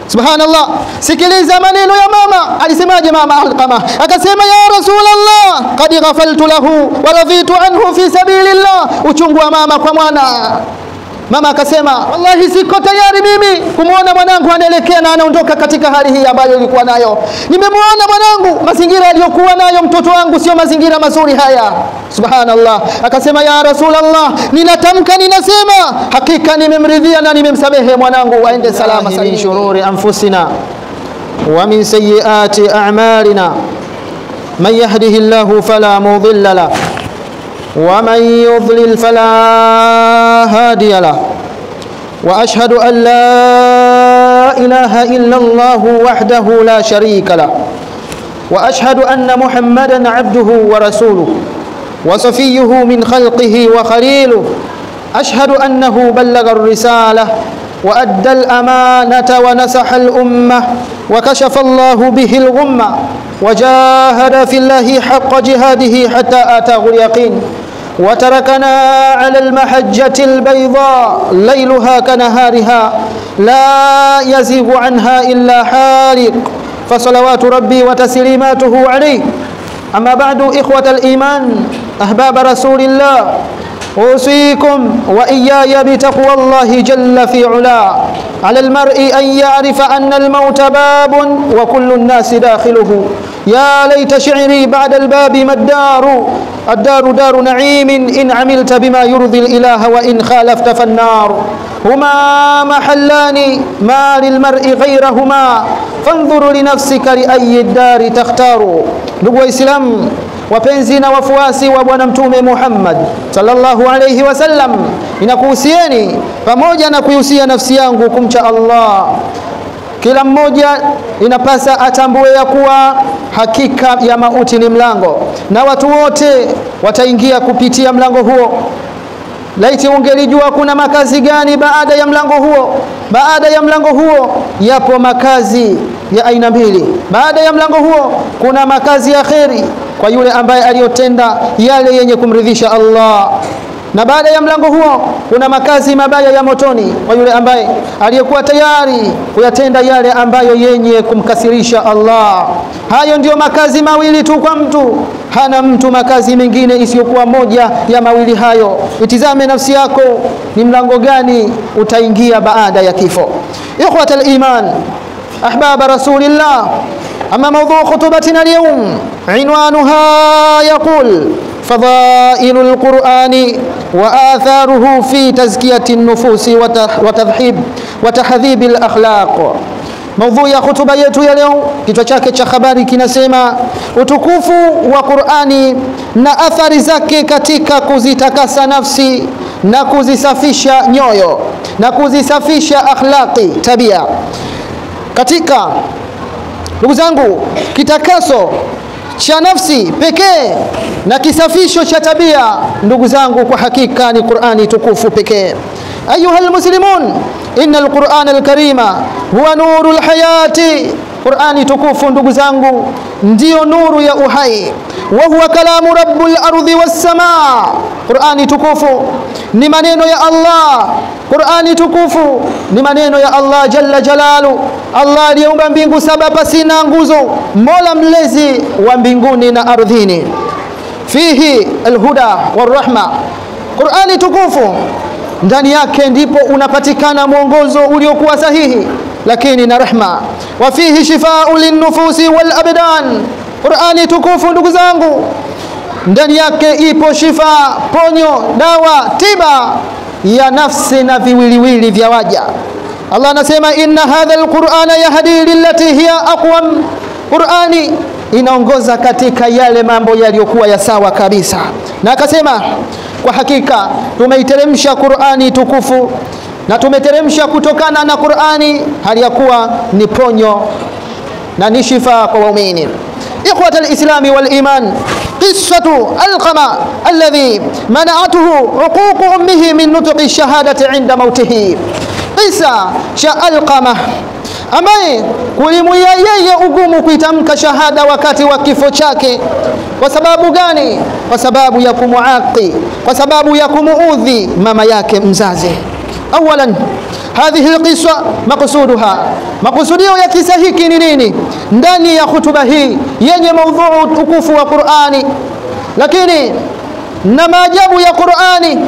Subhanallah, sikiliza maneno ya mama. Alisemaje mama Alqama? Akasema ya Rasulullah, qad ghafaltu lahu wa raditu anhu fi sabilillah. Uchungu wa mama kwa mwana. Mama akasema, wallahi siko tayari mimi kumuona mwanangu anaelekea na anaondoka katika hali hii ambayo alikuwa nayo. Nimemuona mwanangu, mazingira aliyokuwa nayo mtoto wangu sio mazingira mazuri haya. Subhanallah. Akasema ya Rasulullah, ninatamka ninasema hakika nimemridhia na nimemsamehe mwanangu, aende salama min shururi anfusina wa min sayyiati a'malina man yahdihillahu fala mudilla lahu ومن يضلل فلا هادي له وأشهد أن لا إله إلا الله وحده لا شريك له وأشهد أن محمدا عبده ورسوله وصفيه من خلقه وخليله أشهد أنه بلغ الرسالة وأدى الأمانة ونصح الأمة وكشف الله به الغمة وجاهد في الله حق جهاده حتى آتاه اليقين وتركنا على المحجة البيضاء ليلها كنهارها لا يزيغ عنها إلا حالق فصلوات ربي وتسليماته عليه. أما بعد إخوة الإيمان أحباب رسول الله، أوصيكم وإياي بتقوى الله جل في علاه. على المرء أن يعرف أن الموت باب وكل الناس داخله. يا ليت شعري بعد الباب ما الدار، الدار دار نعيم إن عملت بما يرضي الإله وإن خالفت فالنار. هما محلان ما للمرء غيرهما فانظر لنفسك لأي الدار تختار. ndugu waislamu wapenzi na wafuasi wa bwana mtume Muhammad sallallahu alayhi wasallam, ninakuhusieni pamoja na kuhusia nafsi yangu kumcha Allah. Kila mmoja inapasa atambue ya kuwa hakika ya mauti ni mlango na watu wote wataingia kupitia mlango huo. Laiti ungelijua kuna makazi gani baada ya mlango huo. Baada ya mlango huo yapo makazi ya aina mbili. Baada ya mlango huo kuna makazi ya kheri kwa yule ambaye aliyotenda yale yenye kumridhisha Allah, na baada ya mlango huo kuna makazi mabaya ya motoni kwa yule ambaye aliyekuwa tayari kuyatenda yale ambayo yenye kumkasirisha Allah. Hayo ndio makazi mawili tu kwa mtu, hana mtu makazi mengine isiyokuwa moja ya mawili hayo. Itizame nafsi yako, ni mlango gani utaingia baada ya kifo. Ikhwatal iman ahbab rasulillah, أما موضوع خطبتنا اليوم عنوانها يقول فضائل القرآن وآثاره في تزكية النفوس وتحذيب الأخلاق. موضوع ya khutba yetu ya leo, kichwa chake cha habari kinasema utukufu wa Qur'ani na athari zake katika kuzitakasa nafsi na kuzisafisha nyoyo na kuzisafisha akhlaqi, tabia. Katika ndugu zangu, kitakaso cha nafsi pekee na kisafisho cha tabia, ndugu zangu, kwa hakika ni Qur'ani tukufu pekee. Ayuha almuslimun, inna alqur'ana alkarima huwa nurul hayati. Qur'ani tukufu ndugu zangu ndio nuru ya uhai. Wa huwa kalamu rabbul ardi was samaa. Qur'ani tukufu ni maneno ya Allah. Qur'ani tukufu ni maneno ya Allah jalla jalalu. Allah aliyeumba mbingu saba pasina nguzo, Mola mlezi wa mbinguni na ardhini. Fihi alhuda warahma. Qur'ani tukufu ndani yake ndipo unapatikana mwongozo uliokuwa sahihi lakini na rehma. Wa fihi shifaa'u linnufusi wal abdan. Qur'ani tukufu ndugu zangu ndani yake ipo shifa, ponyo, dawa, tiba ya nafsi na viwiliwili vya waja. Allah anasema inna hadha alqur'ana yahdi lillati hiya aqwam. Qur'ani inaongoza katika yale mambo yaliyokuwa ya sawa kabisa. Na akasema kwa hakika tumeiteremsha Qur'ani tukufu na tumeteremsha kutokana na Qur'ani hali ya kuwa ni ponyo na ni shifa kwa waumini. إخوة الإسلام والإيمان، قصة القمة الذي منعته عقوق أمه من نطق الشهادة عند موته. قصة القمة ambaye kulimuia yeye ugumu kuitamka shahada wakati wa kifo chake. Kwa sababu gani? Kwa sababu ya kumuaki, kwa sababu ya kumuudhi mama yake mzazi. Awalan, hadhihi alqissa maqsuduha, maqsudio ya kisa hiki ni nini ndani ya hutuba hii yenye maudhui tukufu wa Qur'ani, lakini na maajabu ya Qur'ani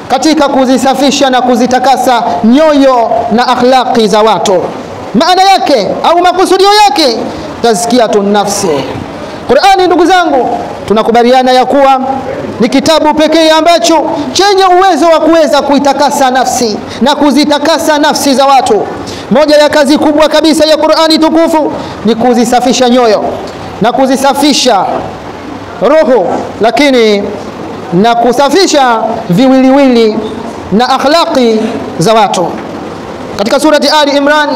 katika kuzisafisha na kuzitakasa nyoyo na akhlaqi za watu. Maana yake au makusudio yake tazkiyatun nafsi. Qur'ani, ndugu zangu, tunakubaliana ya kuwa ni kitabu pekee ambacho chenye uwezo wa kuweza kuitakasa nafsi na kuzitakasa nafsi za watu. Moja ya kazi kubwa kabisa ya Qur'ani tukufu ni kuzisafisha nyoyo na kuzisafisha roho, lakini na kusafisha viwiliwili na akhlaqi za watu. Katika surati Ali Imran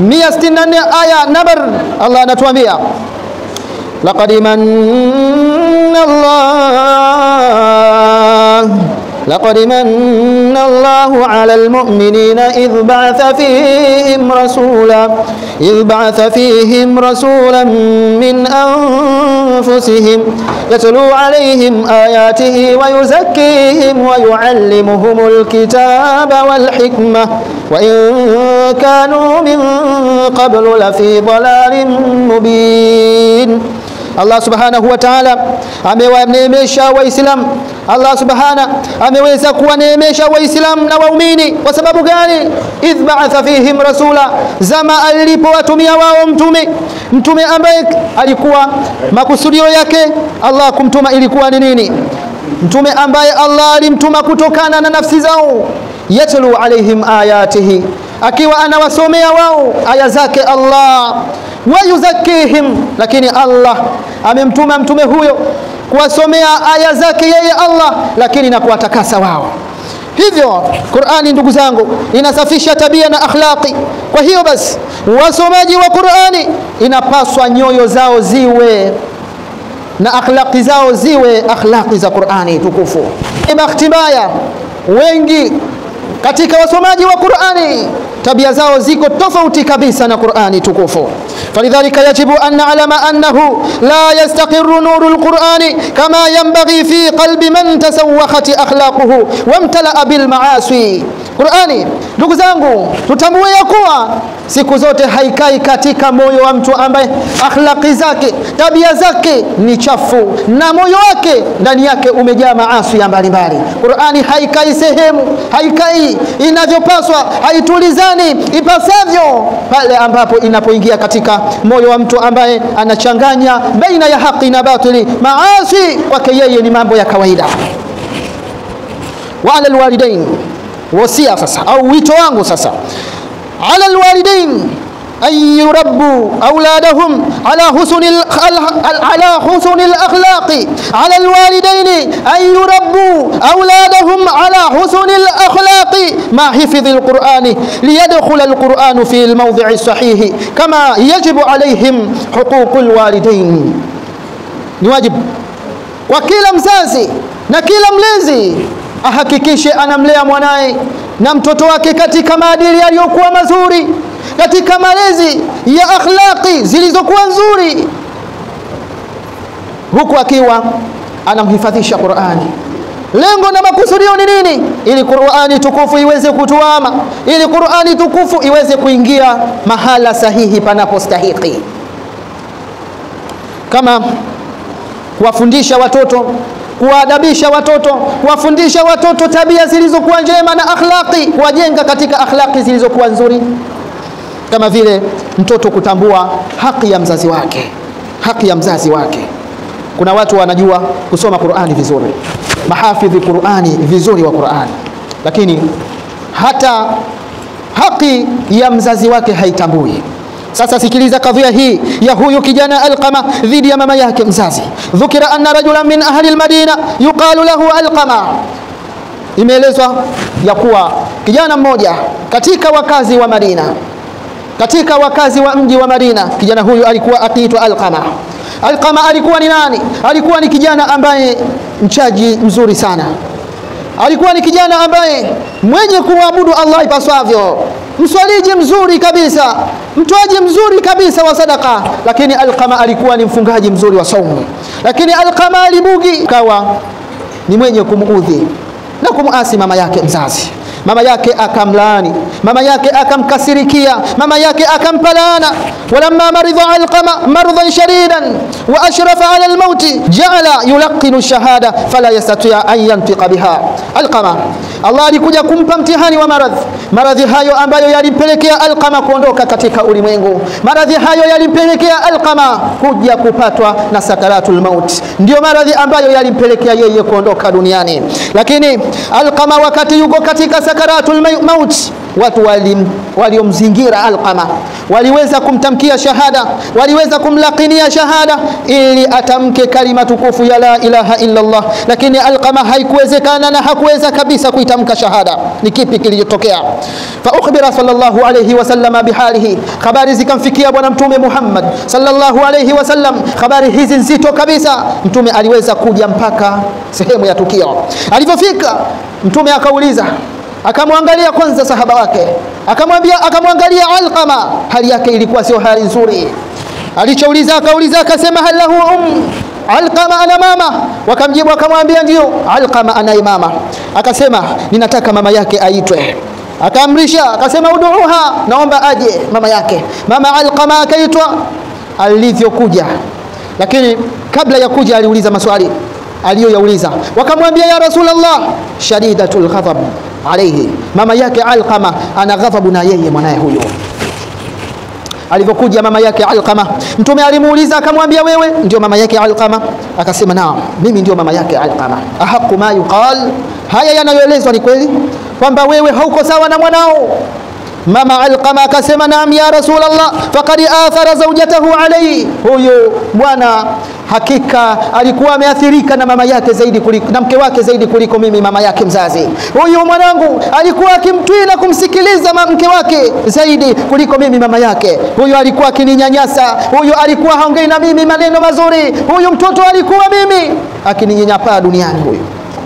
164 aya number, Allah anatuambia laqad manna Allahu 'ala al-mu'minina idh ba'atha fihim rasulan min anfusihim yatlu 'alayhim ayatihi wa yuzakkihim wa yu'allimuhumul kitaba wal hikmah wa in kanu min qablu lafi dhalalin mubin. Allah subhanahu wa ta'ala amewaneemesha Waislamu. Allah subhanahu ameweza kuwaneemesha Waislamu na waumini kwa sababu gani? Idh ba'atha fihim rasula, zama alipowatumia wao mtume ambaye alikuwa makusudio yake Allah kumtuma ilikuwa ni nini? Mtume ambaye Allah alimtuma kutokana na nafsi zao, yatlu alaihim ayatihi, akiwa anawasomea wao aya zake Allah, wa yuzakkihim, lakini Allah amemtuma mtume huyo kuwasomea aya zake yeye Allah, lakini na kuwatakasa wao. Hivyo Qur'ani, ndugu zangu, inasafisha tabia na akhlaqi. Kwa hiyo basi wasomaji wa Qur'ani inapaswa nyoyo zao ziwe na akhlaqi zao ziwe akhlaqi za Qur'ani tukufu. Bahati mbaya wengi katika wasomaji wa Qur'ani tabia zao ziko tofauti kabisa na Qur'ani tukufu. Falidhalika yajibu an na'lama annahu la yastaqirru nurul Qur'ani kama yanbaghi fi qalbi man tasawwakhat akhlaquhu wamtala'a bil ma'asi. Qur'ani, ndugu zangu, tutambue ya kuwa siku zote haikai katika moyo wa mtu ambaye akhlaqi zake, tabia zake ni chafu na moyo wake ndani yake umejaa maasi ya mbalimbali. Qur'ani haikai sehemu, haikai inavyopaswa, haitulizani ipasavyo pale ambapo inapoingia katika moyo wa mtu ambaye anachanganya baina ya haki na batili. Maasi kwake yeye ni mambo ya kawaida. Wa ala alwalidain, wasia sasa au wito wangu sasa, ala alwalidain أن يربوا أولادهم على حسن الأخلاق. على الوالدين أن يربوا أولادهم على حسن الأخلاق مع حفظ القرآن ليدخل القرآن في الموضع الصحيح كما يجب عليهم حقوق الوالدين. ni wajibu kwa kila mzazi na kila mlezi ahakikishe anamlea mwanae na mtoto wake katika maadili yaliyokuwa mazuri, katika malezi ya akhlaqi zilizokuwa nzuri, huku akiwa anamhifadhisha Qur'ani. Lengo na makusudio ni nini? Ili Qur'ani tukufu iweze kutuama, ili Qur'ani tukufu iweze kuingia mahala sahihi panapostahili, kama kuwafundisha watoto, kuadabisha watoto, kuwafundisha watoto tabia zilizokuwa njema na akhlaqi, kuwajenga katika akhlaqi zilizokuwa nzuri, kama vile mtoto kutambua haki ya mzazi wake, haki ya mzazi wake. Kuna watu wanajua kusoma Qur'ani vizuri, mahafidhi Qur'ani vizuri wa Qur'ani, lakini hata haki ya mzazi wake haitambui. Sasa sikiliza kadhia hii ya huyu kijana Alqama dhidi ya mama yake mzazi. Dhukira anna rajulan min ahli almadina yuqalu lahu Alqama. Imeelezwa ya kuwa kijana mmoja katika wakazi wa Madina, katika wakazi wa mji wa Madina, kijana huyu alikuwa akiitwa Alqama. Alqama alikuwa ni nani? Alikuwa ni kijana ambaye mchaji mzuri sana. Alikuwa ni kijana ambaye mwenye kuabudu Allah ipasavyo, mswaliji mzuri kabisa, mtoaji mzuri kabisa wa sadaka. Lakini Alqama alikuwa ni mfungaji mzuri wa saumu. Lakini Alqama alibugi, kawa ni mwenye kumuudhi na kumuasi mama yake mzazi. mama yake akamlaani, mama yake akamkasirikia, mama yake akampalana. Walamma maridha Alqama mardan shadidan wa ashrafa ala almaut ja'ala yulqinu shahada fala yastati' an yantiqa biha. Alqama, Allah alikuja kumpa mtihani wa maradhi hayo ambayo yalimpelekea Alqama kuondoka katika ulimwengu. Maradhi hayo yalimpelekea Alqama kuja kupatwa na sakaratul maut, ndio maradhi ambayo yalimpelekea yeye kuondoka duniani. Lakini Alqama wakati yuko katika sakaratul maut, watu waliomzingira Alqama waliweza kumtamkia shahada, waliweza kumlaqinia shahada ili atamke kalima tukufu ya la ilaha illa Allah. Lakini Alqama haikuwezekana na hakuweza kabisa kuitamka shahada. Ni kipi kilichotokea? Fa ukhbira sallallahu alayhi wasallam bihalihi, habari zikamfikia bwana mtume Muhammad sallallahu alayhi wasallam, habari hizi nzito kabisa. Mtume aliweza kuja mpaka sehemu ya tukio. Alipofika mtume akauliza, akamwangalia kwanza sahaba wake, akamwangalia Alqama, hali yake ilikuwa sio hali nzuri. Alichouliza akasema hal lahu Alqama ana mama? Wakamjibu akamwambia ndio, Alqama anaye mama. Akasema ninataka mama yake aitwe. Akaamrisha akasema uduuha, naomba aje mama yake. Mama Alqama akaitwa. Alivyokuja, lakini kabla ya kuja aliuliza maswali aliyoyauliza. Wakamwambia ya Rasulullah, shadidatul ghadab alayhi, mama yake Alqama ana ghadhabu na yeye mwanae huyo. Alivyokuja mama yake Alqama, mtume alimuuliza akamwambia wewe ndio mama yake Alqama? Akasema naam, mimi ndio mama yake Alqama. Ahaqu ma yuqal, haya yanayoelezwa ni kweli kwamba wewe hauko sawa na mwanao? Mama Alqama akasema naam ya Rasulullah, faqad athara zawjatahu alayhi, huyo bwana hakika alikuwa ameathirika na mama yake zaidi kuliko na mke wake zaidi kuliko mimi mama yake mzazi. Huyo mwanangu alikuwa akimtii na kumsikiliza mke wake zaidi kuliko mimi mama yake. Huyo alikuwa akininyanyasa, huyo alikuwa haongei na mimi maneno mazuri, huyo mtoto alikuwa mimi akininyanyapaa duniani, huyo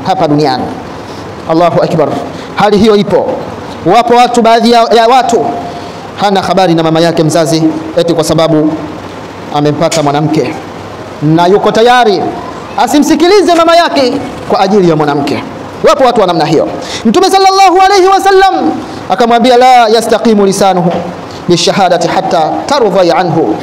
hapa duniani. Allahu akbar. Hali hiyo ipo. Wapo watu, baadhi ya watu hana habari na mama yake mzazi, eti kwa sababu amempata mwanamke na yuko tayari asimsikilize mama yake kwa ajili ya mwanamke. Wapo watu wa namna hiyo. Mtume sallallahu alayhi wasallam akamwambia la yastaqimu lisanuhu bishahadati hatta tarudhi anhu,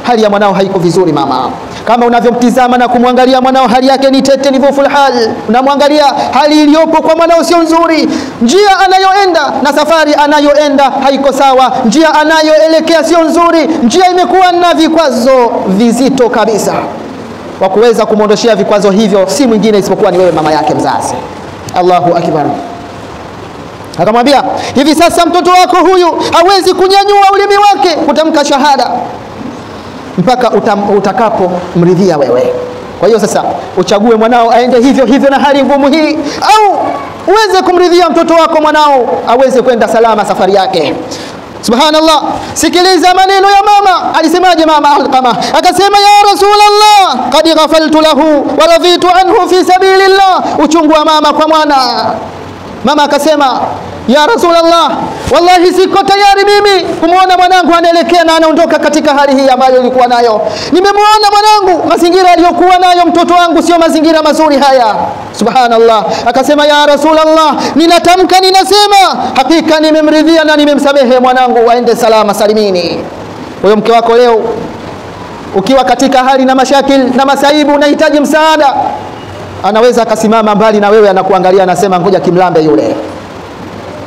hali ya mwanao haiko vizuri mama. Kama unavyomtizama na kumwangalia mwanao hali yake ni tete, ni dhoful hal, unamwangalia hali iliyopo kwa mwanao sio nzuri, njia anayoenda na safari anayoenda haiko sawa, njia anayoelekea sio nzuri, njia imekuwa na vikwazo vizito kabisa. Wa kuweza kumondoshia vikwazo hivyo si mwingine isipokuwa ni wewe mama yake mzazi. Allahu akbar. Akamwambia hivi sasa mtoto wako huyu hawezi kunyanyua ulimi wake kutamka shahada mpaka utakapomridhia wewe. Kwa hiyo sasa uchague mwanao aende hivyo hivyo na hali ngumu hii, au uweze kumridhia mtoto wako mwanao aweze kwenda salama safari yake. Subhanallah. Sikiliza maneno ya mama. Alisemaje mama Alqama? Akasema ya Rasulullah, qad ghafaltu lahu wa raditu anhu fi sabilillah. Uchungu wa mama kwa mwana. Mama akasema ya Rasulullah, wallahi siko tayari mimi kumuona mwanangu anaelekea na anaondoka katika hali hii ambayo nilikuwa nayo. Nimemuona mwanangu, mazingira aliyokuwa nayo mtoto wangu sio mazingira mazuri haya. Subhanallah. Akasema ya Rasulullah, ninatamka ninasema hakika nimemridhia na nimemsamehe mwanangu waende salama salimini. Huyo mke wako leo ukiwa katika hali na mashakil na masaibu unahitaji msaada, anaweza akasimama mbali na wewe anakuangalia anasema ngoja kimlambe yule.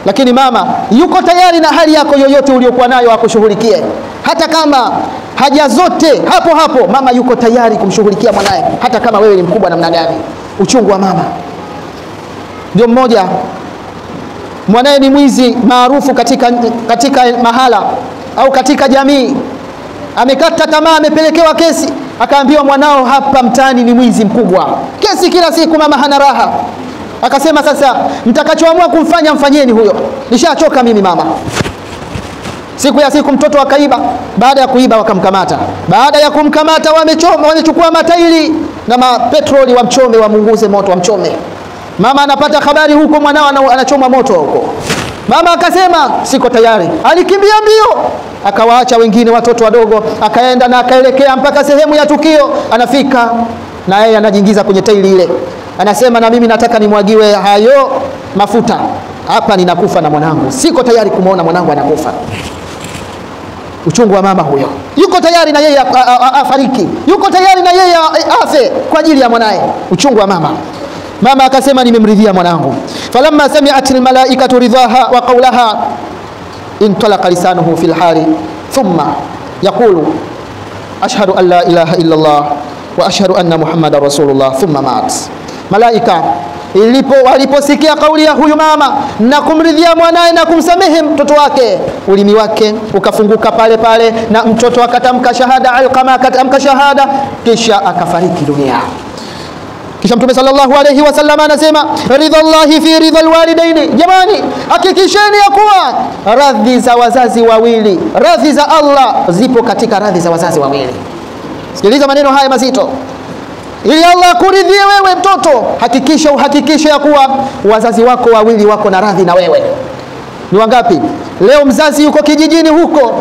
Lakini mama yuko tayari na hali yako yoyote uliyokuwa nayo akushughulikie. Hata kama haja zote hapo hapo, mama yuko tayari kumshughulikia mwanae hata kama wewe ni mkubwa namna gani. Uchungu wa mama. Ndio mmoja mwanae ni mwizi maarufu katika mahala au katika jamii. Amekata tamaa, amepelekewa kesi, akaambiwa mwanao hapa mtaani ni mwizi mkubwa. Kesi kila siku, mama hana raha. Akasema sasa mtakachoamua kumfanya mfanyeni huyo, nishachoka mimi mama. Siku ya siku mtoto akaiba, baada ya kuiba wakamkamata. Baada ya kumkamata wamechukua matairi na mapetroli wamchome, wamunguze moto wamchome. Mama anapata habari huko mwanao anachoma moto huko. Mama akasema siko tayari. Alikimbia mbio, akawaacha wengine watoto wadogo, akaenda na akaelekea mpaka sehemu ya tukio. Anafika na yeye anajiingiza kwenye tairi ile. Anasema na mimi nataka nimwagiwe hayo mafuta. hapa ninakufa na mwanangu, siko tayari kumuona mwanangu anakufa. Uchungu wa mama huyo, yuko tayari na yeye afariki, yuko tayari na yeye afe kwa ajili ya mwanae. Uchungu wa mama. Mama akasema nimemridhia mwanangu. Falamma sami'at almalaikatu ridhaha wa qawlaha intalaqa lisanuhu fil hali thumma yaqulu ashhadu an la ilaha illa Allah wa ashhadu anna Muhammadar rasulullah thumma mat. Malaika waliposikia kauli ya huyu mama na kumridhia mwanae na kumsamehe mtoto wake, ulimi wake ukafunguka pale pale na mtoto akatamka shahada. Alqama akatamka shahada, kisha akafariki dunia. Kisha Mtume sallallahu alayhi wasallam anasema ridhallahi fi ridhal walidaini. Jamani, hakikisheni ya kuwa radhi za wazazi wawili, radhi za Allah zipo katika radhi za wazazi wawili. Sikiliza maneno haya mazito. Ili Allah kuridhie wewe mtoto, uhakikishe ya kuwa wazazi wako wawili wako na radhi na wewe. Ni wangapi leo mzazi yuko kijijini huko,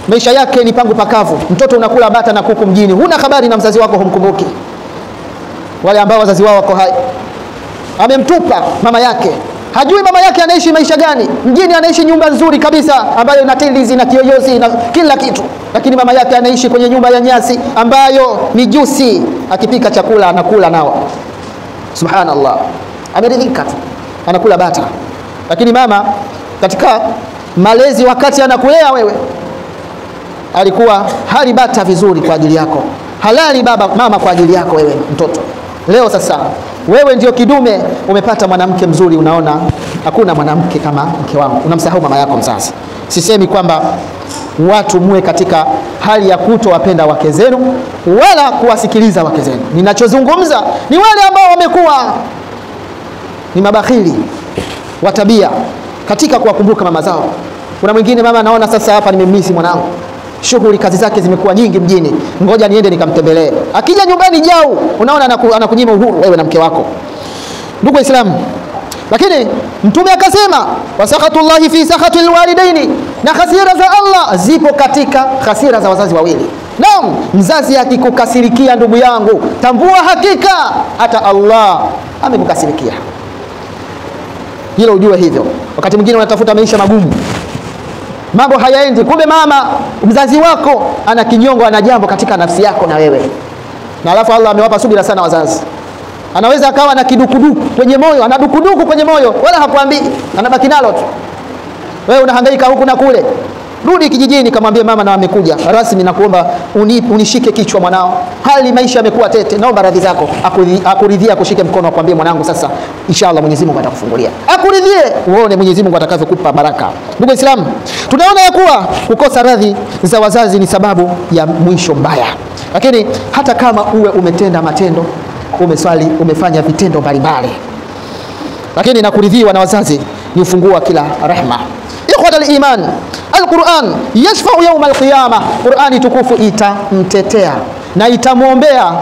maisha yake ni pangu pakavu, mtoto unakula bata na kuku mjini, huna habari na mzazi wako, humkumbuki. Wale ambao wazazi wao wako hai, amemtupa mama yake, hajui mama yake anaishi maisha gani. Mjini anaishi nyumba nzuri kabisa ambayo ina tilizi na kiyoyozi na kila kitu, lakini mama yake anaishi kwenye nyumba ya nyasi ambayo ni jusi, akipika chakula anakula nao. Subhanallah, ameridhika tu, anakula bata. Lakini mama katika malezi, wakati anakulea wewe, alikuwa hali bata vizuri kwa ajili yako, halali mama kwa ajili yako wewe mtoto. Leo sasa wewe ndio kidume, umepata mwanamke mzuri, unaona hakuna mwanamke kama mke wangu, unamsahau mama yako mzazi. Sisemi kwamba watu muwe katika hali ya kutowapenda wake zenu wala kuwasikiliza wake zenu. Ninachozungumza ni wale ambao wamekuwa ni mabakhili wa tabia katika kuwakumbuka mama zao. Kuna mwingine mama anaona sasa hapa nimemisi mwanangu, shughuli kazi zake zimekuwa nyingi mjini, ngoja niende nikamtembelee. Akija nyumbani jau, unaona anakunyima uhuru wewe na mke wako. Ndugu Waislamu, lakini Mtume akasema wasakhatullahi fi sakhatil walidaini, na hasira za Allah zipo katika hasira za wazazi wawili. Naam, mzazi akikukasirikia ndugu yangu, tambua hakika hata Allah amekukasirikia. Hilo ujue hivyo. Wakati mwingine unatafuta maisha magumu, mambo hayaendi, kumbe mama mzazi wako ana kinyongo, ana jambo katika nafsi yako na wewe. Na alafu Allah amewapa subira sana wazazi. Anaweza akawa na kidukuduku kwenye moyo, ana dukuduku kwenye moyo, wala hakuambii, anabaki nalo tu. Wewe unahangaika huku na kule. Rudi kijijini, kamwambie mama na amekuja rasmi, na kuomba unishike kichwa mwanao, hali maisha yamekuwa tete, naomba radhi zako. Akuridhia, kushike mkono, akwambie mwanangu, sasa inshallah Mwenyezi Mungu atakufungulia. Akuridhie, uone Mwenyezi Mungu atakavyokupa baraka. Ndugu Islam, tunaona ya kuwa kukosa radhi za wazazi ni sababu ya mwisho mbaya. Lakini hata kama uwe umetenda matendo, umeswali, umefanya vitendo mbalimbali, lakini na kuridhiwa na wazazi ni ufunguo wa kila rehema. Ikhwata al-iman, al-Qur'an yashfa'u yawm al-qiyamah. Qur'ani tukufu itamtetea na itamuombea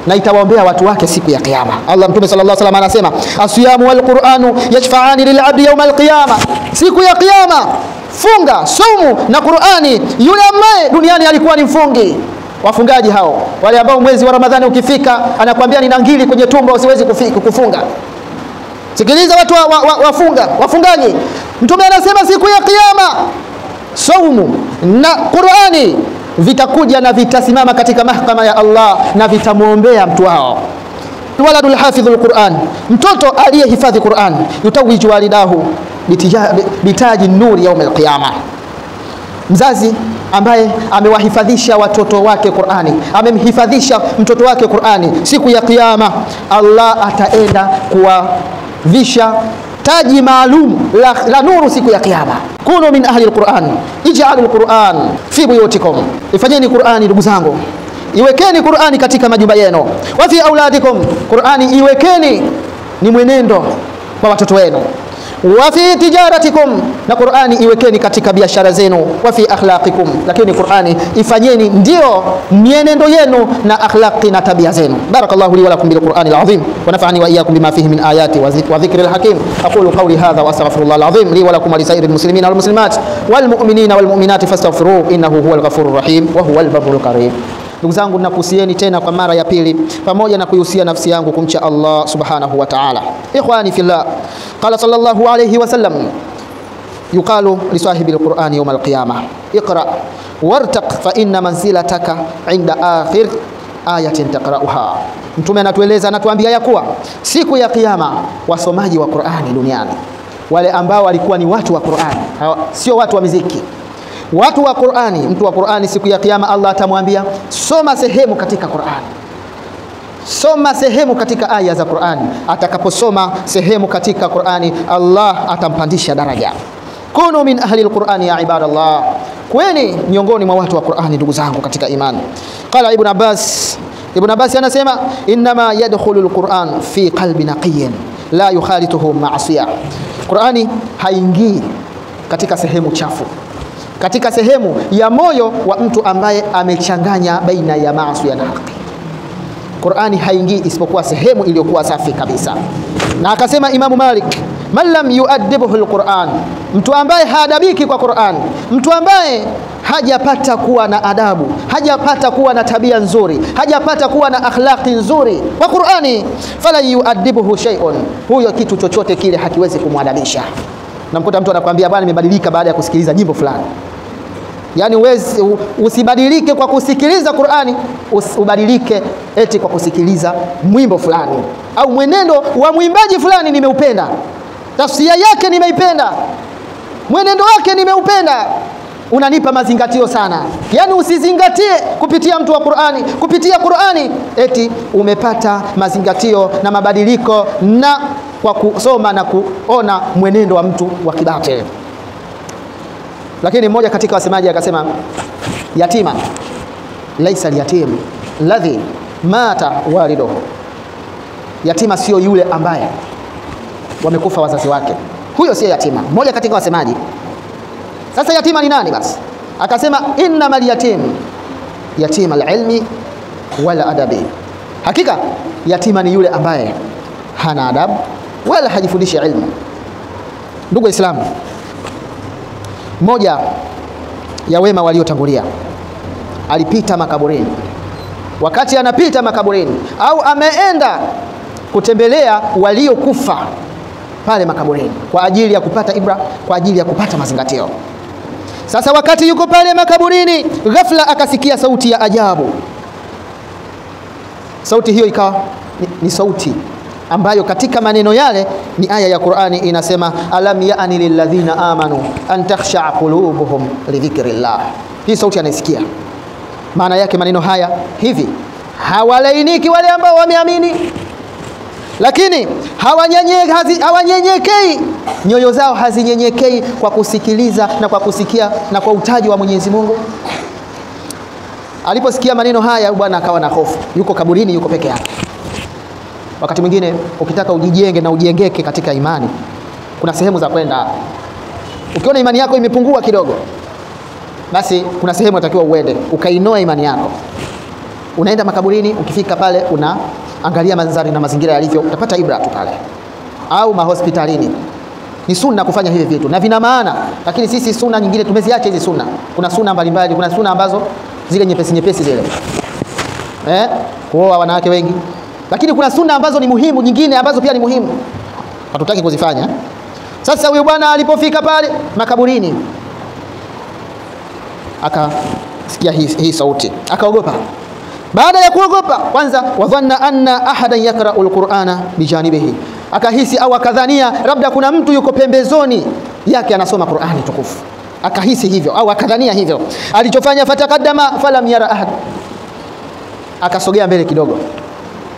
na itawaombea watu wake siku ya kiyama. Allah Mtume sallallahu alaihi wasallam anasema as-siyamu wal-Qur'anu yashfa'ani lil-'abdi yawm al-qiyamah. Siku ya kiyama funga, saumu na Qur'ani. Yule ambaye duniani alikuwa ni mfungi, wafungaji hao, wale ambao mwezi wa Ramadhani ukifika anakuambia nina ngili kwenye tumbo, usiwezi kufunga. Sikiliza watu wafungaji. Mtume anasema siku ya kiyama saumu na Qur'ani vitakuja na vitasimama katika mahakama ya Allah na vitamuombea mtu wao. Waladul hafidhul Qur'an, mtoto aliyehifadhi Qur'an, yutawiju walidahu bitaji nuri yaum al-qiyama. Mzazi ambaye amewahifadhisha watoto wake Qur'ani, amemhifadhisha mtoto wake Qur'ani, siku ya kiyama Allah ataenda kuwavisha taji maalum la nuru siku ya kiyama. Kunu min ahli al-Qur'an, ij'alu al-Qur'an fi buyutikum. Ifanyeni Qur'ani ndugu zangu, iwekeni Qur'ani katika majumba yenu. Wa fi auladikum, Qur'ani iwekeni ni mwenendo kwa watoto wenu. Wa fi tijaratikum, na Qur'ani iwekeni katika biashara zenu. Wa fi akhlaqikum, lakini Qur'ani ifanyeni ndio mienendo yenu na akhlaqi na tabia zenu. Barakallahu li wa lakum bil Qur'anil azim wa nafa'ani wa iyyakum bima fihi min ayati wa dhikril hakim. Aqulu qawli hadha wa astaghfirullahal azim li wa lakum wa lisairil muslimina wal muslimat wal mu'minina wal mu'minati fastaghfiruhu innahu huwal ghafurur rahim wa huwal barrul karim. Ndugu zangu, ninakuhusieni tena kwa mara ya pili, pamoja na kuihusia nafsi yangu kumcha Allah subhanahu wa ta'ala. Ikhwani fillah, Qala sallallahu alayhi wasallam, yuqalu li sahibil Qur'ani yawm al-qiyamah, iqra wartaq fa inna manzilataka 'inda akhir ayatin taqra'uha. Mtume anatueleza, anatuambia ya kuwa siku ya kiyama wasomaji wa Qur'ani duniani, wale ambao walikuwa ni watu wa Qur'ani, sio watu wa muziki, watu wa Qur'ani, mtu wa Qur'ani, siku ya kiyama Allah atamwambia soma sehemu katika Qur'ani, soma sehemu katika aya za Qur'ani. Atakaposoma sehemu katika Qur'ani, Allah atampandisha daraja. Kunu min ahli al-Qur'ani ya ibadallah, kweni miongoni mwa watu wa Qur'ani ndugu zangu katika imani. Qala Ibn Abbas anasema, inma yadkhulu al-Qur'an fi qalbi naqiyyin la yukhalituhu ma'siyah. Qur'ani haingii katika sehemu chafu, katika sehemu ya moyo wa mtu ambaye amechanganya baina ya maasi na haki. Qur'ani haingii isipokuwa sehemu iliyokuwa safi kabisa. Na akasema Imam Malik, man lam yu'addibuhu al-Qur'an, mtu ambaye haadabiki kwa Qur'an, mtu ambaye hajapata kuwa na adabu, hajapata kuwa na tabia nzuri, hajapata kuwa na akhlaqi nzuri kwa Qur'ani, fala yu'addibuhu shay'un, huyo kitu chochote kile hakiwezi kumwadabisha. Namkuta mtu anakuambia bwana nimebadilika baada ya kusikiliza nyimbo fulani. Yani usibadilike kwa kusikiliza Qur'ani, ubadilike eti kwa kusikiliza mwimbo fulani au mwenendo wa mwimbaji fulani nimeupenda, tafsiri yake nimeipenda, mwenendo wake nimeupenda, unanipa mazingatio sana. Yani usizingatie kupitia mtu wa Qur'ani, kupitia Qur'ani eti umepata mazingatio na mabadiliko na kwa kusoma na kuona mwenendo wa mtu wa kibatili. Lakini mmoja katika wasemaji akasema, yatima laisa al-yatim alladhi mata waliduhu, yatima sio yule ambaye wamekufa wazazi wake, huyo sio yatima. Mmoja katika wasemaji. Sasa yatima ni nani basi? Akasema, innamal yatim yatima al-ilmi wala adabi, hakika yatima ni yule ambaye hana adabu wala hajifundishi ilmu. Ndugu Waislamu, mmoja ya wema waliotangulia alipita makaburini. Wakati anapita makaburini au ameenda kutembelea waliokufa pale makaburini kwa ajili ya kupata ibra, kwa ajili ya kupata mazingatio. Sasa wakati yuko pale makaburini, ghafla akasikia sauti ya ajabu. Sauti hiyo ikawa ni sauti ambayo katika maneno yale ni aya ya Qur'ani inasema, alam ya'ni lilladhina amanu an takhsha'a qulubuhum li dhikrillah. Hii sauti anaisikia. Maana yake maneno haya hivi, hawalainiki wale ambao wameamini, lakini hawanyenyekei, nyoyo zao hazinyenyekei kwa kusikiliza na kwa kusikia na kwa utaji wa Mwenyezi Mungu. Aliposikia maneno haya bwana akawa na hofu, yuko kaburini, yuko peke yake. Wakati mwingine ukitaka ujijenge na ujengeke katika imani, kuna sehemu za kwenda. Ukiona imani yako imepungua kidogo, basi kuna sehemu unatakiwa uende ukainoa imani yako. Unaenda makaburini, ukifika pale unaangalia mandhari na mazingira yalivyo, utapata ibra tu pale. Au mahospitalini. Ni sunna kufanya hivi vitu na vina maana, lakini sisi sunna nyingine tumeziacha hizi sunna. Kuna sunna mbalimbali, kuna sunna ambazo zile nyepesi zile. Kuoa wanawake wengi. Lakini kuna sunna ambazo ni muhimu, nyingine ambazo pia ni muhimu, hatutaki kuzifanya. Sasa huyo bwana alipofika pale makaburini, akasikia hii sauti, akaogopa. Baada ya kuogopa, kwanza wadhanna anna ahadan yaqra'ul Qur'ana bijanibihi, akahisi au akadhania labda kuna mtu yuko pembezoni yake anasoma Qur'ani tukufu. Akahisi hivyo au akadhania hivyo. Alichofanya, fataqaddama falam yara ahad, akasogea mbele kidogo.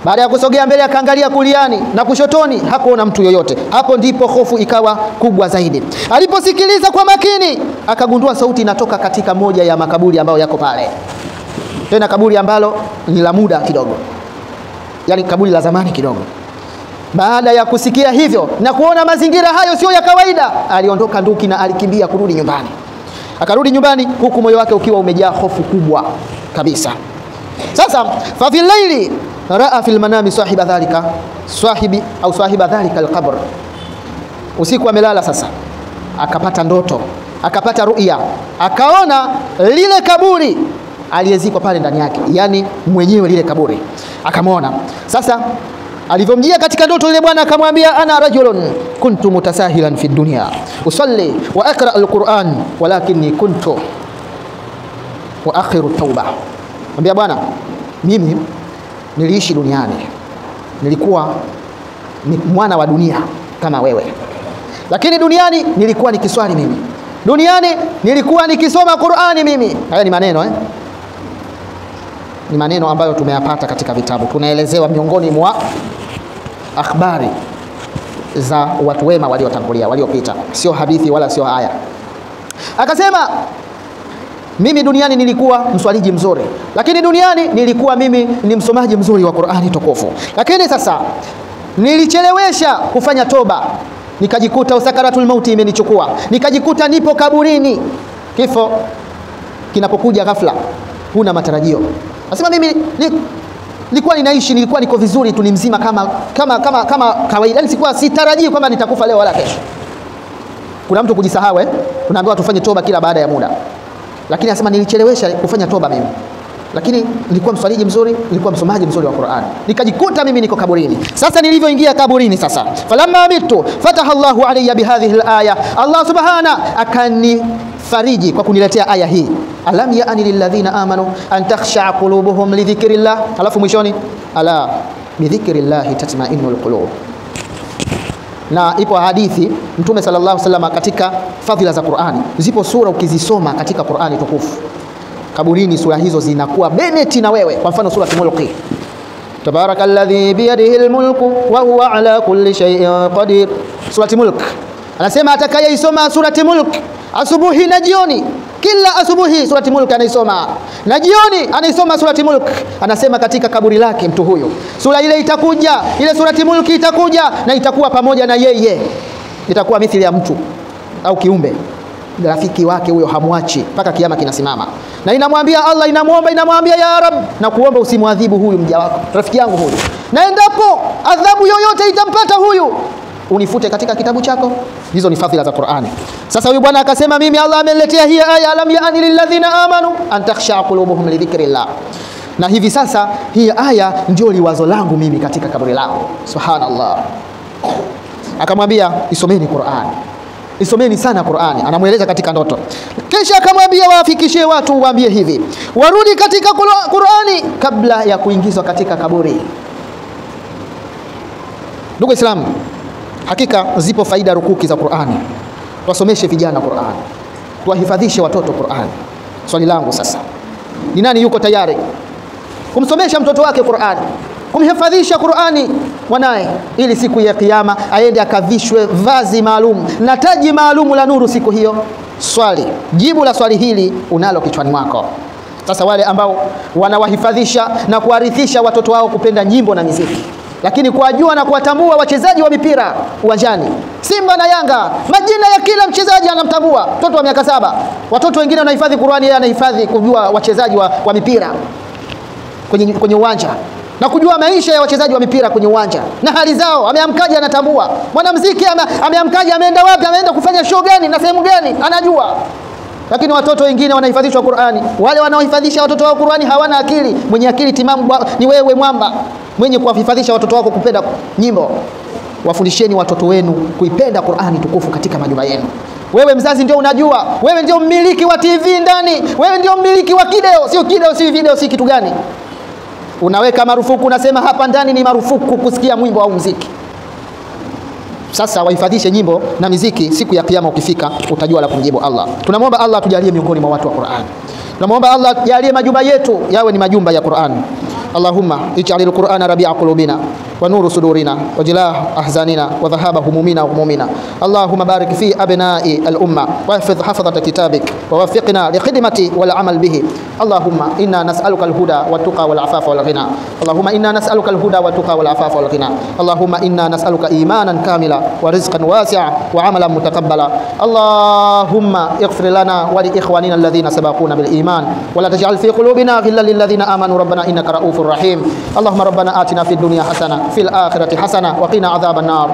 Baada ya kusogea mbele akaangalia kuliani na kushotoni, hakuona mtu yoyote. Hapo ndipo hofu ikawa kubwa zaidi. Aliposikiliza kwa makini, akagundua sauti inatoka katika moja ya makaburi ambayo yako pale. Tena kaburi ambalo ni la muda kidogo, yani kaburi la zamani kidogo. Baada ya kusikia hivyo na kuona mazingira hayo sio ya kawaida, aliondoka nduki na alikimbia kurudi nyumbani. Akarudi nyumbani huku moyo wake ukiwa umejaa hofu kubwa kabisa. Sasa fa fil layli raa fil manami sahiba dhalika alqabr, usiku amelala sasa, akapata ndoto, akapata ru'ya, akaona lile kaburi aliyezikwa pale ndani yake, yani mwenyewe lile kaburi akamwona. Sasa Alivyomjia katika ndoto ile bwana akamwambia, ana rajulun kuntu mutasahilan fi dunya usalli wa aqra alquran walakinni kuntu wa akhiru tauba. Mwambia bwana, mimi niliishi duniani, nilikuwa ni mwana wa dunia kama wewe, lakini duniani nilikuwa nikiswali mimi, duniani nilikuwa nikisoma Qur'ani mimi. Haya ni maneno ni maneno ambayo tumeyapata katika vitabu, tunaelezewa miongoni mwa akhbari za watu wema waliotangulia, waliopita, sio hadithi wala sio aya. Akasema, mimi duniani nilikuwa mswaliji mzuri, lakini duniani nilikuwa mimi ni msomaji mzuri wa Qur'ani tukufu, lakini sasa nilichelewesha kufanya toba, nikajikuta usakaratul mauti imenichukua, nikajikuta nipo kaburini. Kifo kinapokuja ghafla, huna matarajio. Nasema mimi nilikuwa ninaishi, nilikuwa niko vizuri tu, ni mzima kama kawaida, yani sikuwa sitarajii kwamba nitakufa leo wala kesho. Kuna mtu kujisahau tunaambiwa tufanye toba kila baada ya muda, lakini anasema nilichelewesha kufanya toba mimi, lakini nilikuwa mswaliji mzuri, nilikuwa msomaji mzuri wa Qur'an, nikajikuta mimi niko kaburini. Sasa nilivyoingia kaburini, sasa falamma mitu fataha Allahu alayya bihadhihi alaya, Allah subhana akanifariji kwa kuniletea aya hii, alam ya'ni lilladhina amanu an takhsha'a qulubuhum li dhikrillah, alafu mwishoni ala bi dhikrillah tatma'innul qulub. Na ipo hadithi Mtume sallallahu alaihi wasallam katika fadhila za Qur'ani, zipo sura ukizisoma katika Qur'ani tukufu kaburini, sura hizo zinakuwa beneti na wewe. Kwa mfano sura Mulk, tabarakalladhi biyadihi almulku wa huwa ala kulli shay'in qadir. Sura Mulk anasema atakayeisoma sura Mulk asubuhi na jioni, kila asubuhi sura Mulk anaisoma na jioni anaisoma sura Mulk, anasema katika kaburi lake mtu huyo sura ile itakuja, ile sura Mulk itakuja na itakuwa pamoja na yeye, itakuwa mithili ya mtu au kiumbe, rafiki wake huyo hamwachi mpaka kiyama kinasimama. Na inamwambia Allah, inamwambia ya Rab, na kuomba usimwadhibu huyu mja wako, rafiki yangu huyu, na endapo adhabu yoyote itampata huyu unifute katika kitabu chako. Hizo ni fadhila za Qur'ani. Sasa huyu bwana akasema, mimi Allah ameniletea hii aya, alam ya'ni lilladhina amanu an takhsha'a qulubuhum li dhikrillah, na hivi sasa hii aya ndio liwazo langu mimi katika kaburi langu. Subhanallah. Akamwambia, isomeni Qur'ani, isomeni sana Qur'ani. Anamueleza katika ndoto, kisha akamwambia wafikishie watu, waambie hivi, warudi katika Qur'ani kabla ya kuingizwa katika kaburi. Ndugu Islam, hakika zipo faida rukuki za Qur'ani. Tuwasomeshe vijana Qur'ani, tuwahifadhishe watoto Qur'ani. Swali langu sasa, ni nani yuko tayari kumsomesha mtoto wake Qur'ani, kumhifadhisha Qur'ani mwanae, ili siku ya kiyama aende akavishwe vazi maalum na taji maalum la nuru siku hiyo? Swali, jibu la swali hili unalo kichwani mwako. Sasa wale ambao wanawahifadhisha na kuwarithisha watoto wao kupenda nyimbo na muziki, lakini kuwajua na kuwatambua wachezaji wa mipira uwanjani, Simba na Yanga, majina ya kila mchezaji anamtambua, mtoto wa miaka 7. Watoto wengine wanahifadhi Qur'ani, yeye anahifadhi kujua wachezaji wa mipira kwenye uwanja, na kujua maisha ya wachezaji wa mipira kwenye uwanja na hali zao, ameamkaje anatambua. Mwanamuziki ameamkaje, ameenda wapi, ameenda kufanya show gani na sehemu gani, anajua. Lakini watoto wengine wanahifadhishwa Qur'ani. Wale wanaohifadhisha watoto wao Qur'ani hawana akili. Mwenye akili timamu ni wewe mwamba, mwenye kuwahifadhisha watoto wako kupenda nyimbo. Wafundisheni watoto wenu kuipenda Qur'ani tukufu katika majumba yenu. Wewe mzazi ndio unajua, wewe ndio mmiliki wa TV ndani, wewe ndio mmiliki wa kideo, sio video, si kitu gani. Unaweka marufuku, unasema hapa ndani ni marufuku kusikia mwimbo au muziki. Sasa wahifadhishe nyimbo na muziki, siku ya kiyama ukifika utajua la kumjibu Allah. Tunamwomba Allah tujalie miongoni mwa watu wa Qur'an. Tunamwomba Allah jalie majumba yetu yawe ni majumba ya Qur'an. Allahumma ij'alil Qur'ana rabi'a qulubina wa nuru sudurina wa jilah ahzanina wa dhahaba humumina wa humumina. Allahumma barik fi abna'i al-umma wa hafidh hafadhat kitabik wa waffiqna li khidmati wal amal bihi. Allahumma inna nas'aluka al-huda wa tuqa wal afafa wal ghina. Allahumma inna nas'aluka al-huda wa tuqa wal afafa wal ghina. Allahumma inna nas'aluka imanan kamila wa rizqan wasi'a wa amalan mutaqabbala. Allahumma ighfir lana wa li ikhwanina alladhina sabaquna bil iman wa la taj'al fi qulubina ghillan lil ladhina amanu rabbana innaka ra'ufur rahim. Allahumma rabbana atina fid dunya hasana fil akhirati hasana wa qina adhaban nar.